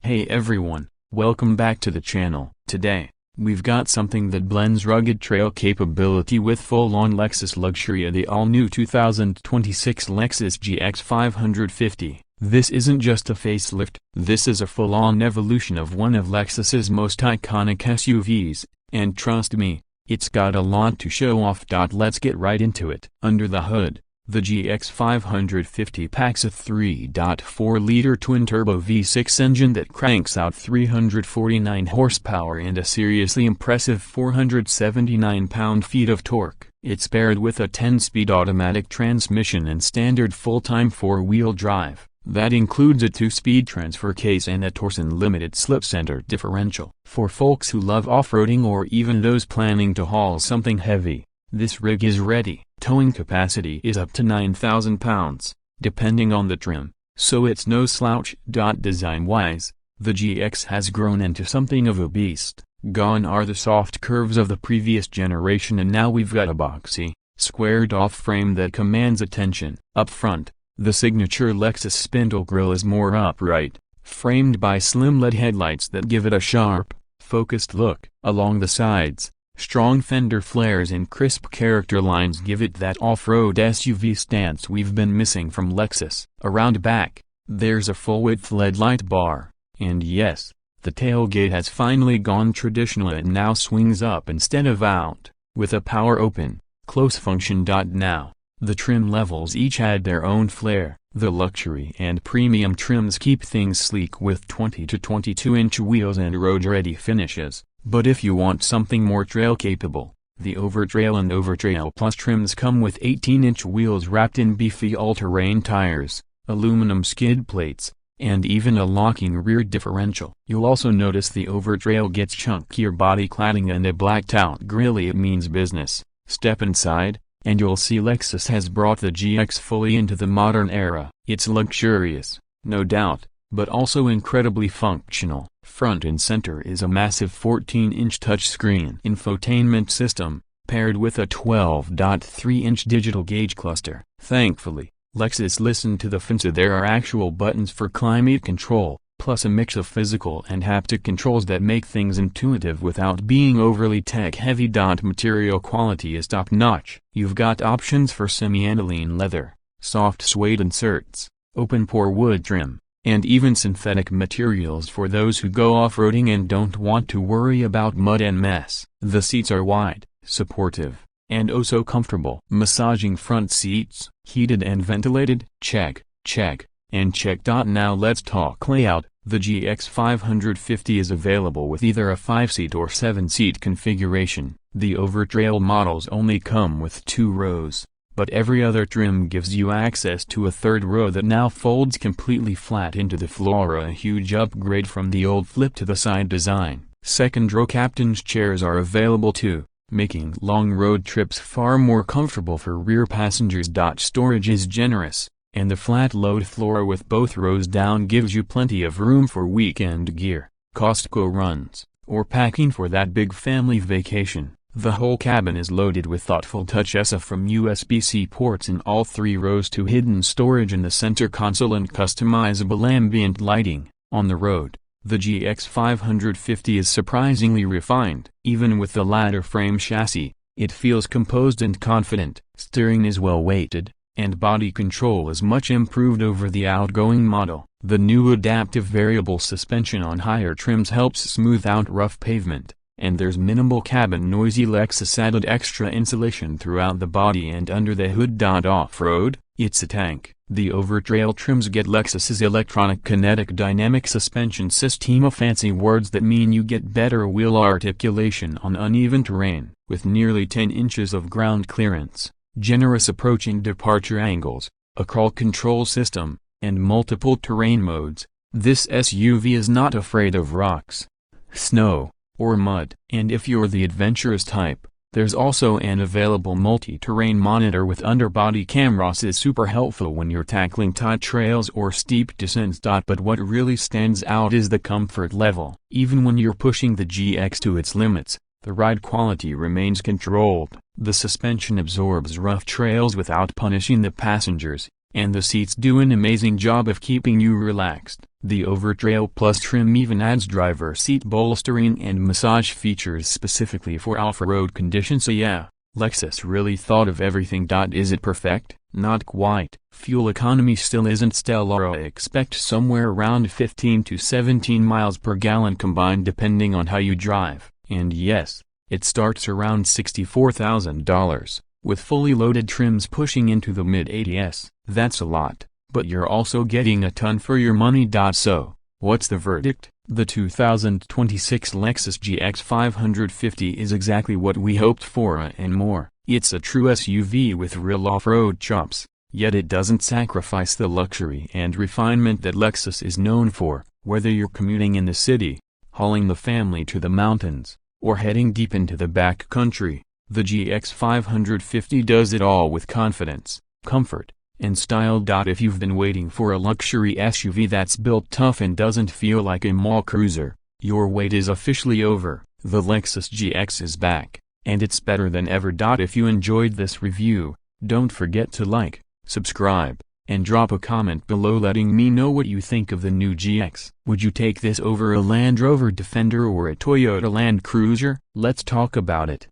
Hey everyone, welcome back to the channel. Today, we've got something that blends rugged trail capability with full-on Lexus luxury, the all-new 2026 Lexus GX550. This isn't just a facelift, this is a full-on evolution of one of Lexus's most iconic SUVs, and trust me, it's got a lot to show off. Let's get right into it. Under the hood, the GX550 packs a 3.4-liter twin-turbo V6 engine that cranks out 349 horsepower and a seriously impressive 479 pound-feet of torque. It's paired with a 10-speed automatic transmission and standard full-time four-wheel drive. That includes a 2-speed transfer case and a Torsen limited slip-center differential. For folks who love off-roading or even those planning to haul something heavy, this rig is ready. Towing capacity is up to 9,000 pounds, depending on the trim, so it's no slouch. Design-wise, the GX has grown into something of a beast. Gone are the soft curves of the previous generation, and now we've got a boxy, squared-off frame that commands attention. Up front, the signature Lexus spindle grille is more upright, framed by slim LED headlights that give it a sharp, focused look. Along the sides, strong fender flares and crisp character lines give it that off-road SUV stance we've been missing from Lexus. Around back, there's a full-width LED light bar, and yes, the tailgate has finally gone traditional and now swings up instead of out, with a power open, close function. Now, the trim levels each add their own flair. The luxury and premium trims keep things sleek with 20 to 22-inch wheels and road-ready finishes. But if you want something more trail-capable, the Overtrail and Overtrail Plus trims come with 18-inch wheels wrapped in beefy all-terrain tires, aluminum skid plates, and even a locking rear differential. You'll also notice the Overtrail gets chunkier body cladding and a blacked-out grille. It means business. Step inside, and you'll see Lexus has brought the GX fully into the modern era. It's luxurious, no doubt, but also incredibly functional. Front and center is a massive 14-inch touchscreen infotainment system, paired with a 12.3-inch digital gauge cluster. Thankfully, Lexus listened to the fans. There are actual buttons for climate control, plus a mix of physical and haptic controls that make things intuitive without being overly tech-heavy. Material quality is top-notch. You've got options for semi-aniline leather, soft suede inserts, open-pore wood trim, and even synthetic materials for those who go off-roading and don't want to worry about mud and mess. The seats are wide, supportive, and oh so comfortable. Massaging front seats, heated and ventilated, check, check, and check. Now let's talk layout. The GX550 is available with either a 5-seat or 7-seat configuration. The Overtrail models only come with 2 rows, but every other trim gives you access to a 3rd row that now folds completely flat into the floor, a huge upgrade from the old flip-to-the-side design. 2nd row captain's chairs are available too, making long road trips far more comfortable for rear passengers. Storage is generous, and the flat-load floor with both rows down gives you plenty of room for weekend gear, Costco runs, or packing for that big family vacation. The whole cabin is loaded with thoughtful touches, from USB-C ports in all 3 rows to hidden storage in the center console and customizable ambient lighting. On the road, the GX550 is surprisingly refined. Even with the ladder frame chassis, it feels composed and confident. Steering is well-weighted, and body control is much improved over the outgoing model. The new adaptive variable suspension on higher trims helps smooth out rough pavement, and there's minimal cabin noise. Lexus added extra insulation throughout the body and under the hood. Off-road, it's a tank. The Overtrail trims get Lexus's electronic kinetic dynamic suspension system, fancy words that mean you get better wheel articulation on uneven terrain. With nearly 10 inches of ground clearance, generous approach and departure angles, a crawl control system, and multiple terrain modes, this SUV is not afraid of rocks, snow, or mud. And if you're the adventurous type, there's also an available multi-terrain monitor with underbody cameras. Is super helpful when you're tackling tight trails or steep descents. But what really stands out is the comfort level. Even when you're pushing the GX to its limits, the ride quality remains controlled. The suspension absorbs rough trails without punishing the passengers, and the seats do an amazing job of keeping you relaxed. The Overtrail Plus trim even adds driver seat bolstering and massage features specifically for off-road conditions, so yeah, Lexus really thought of everything. Is it perfect? Not quite. Fuel economy still isn't stellar. I expect somewhere around 15 to 17 miles per gallon combined depending on how you drive, and yes, it starts around $64,000, with fully loaded trims pushing into the mid-80s. That's a lot, but you're also getting a ton for your money. So, what's the verdict? The 2026 Lexus GX550 is exactly what we hoped for and more. It's a true SUV with real off-road chops, yet it doesn't sacrifice the luxury and refinement that Lexus is known for. Whether you're commuting in the city, hauling the family to the mountains, or heading deep into the back country, the GX550 does it all with confidence, comfort, and style. If you've been waiting for a luxury SUV that's built tough and doesn't feel like a mall cruiser, your wait is officially over. The Lexus GX is back, and it's better than ever. If you enjoyed this review, don't forget to like, subscribe, and drop a comment below letting me know what you think of the new GX. Would you take this over a Land Rover Defender or a Toyota Land Cruiser? Let's talk about it.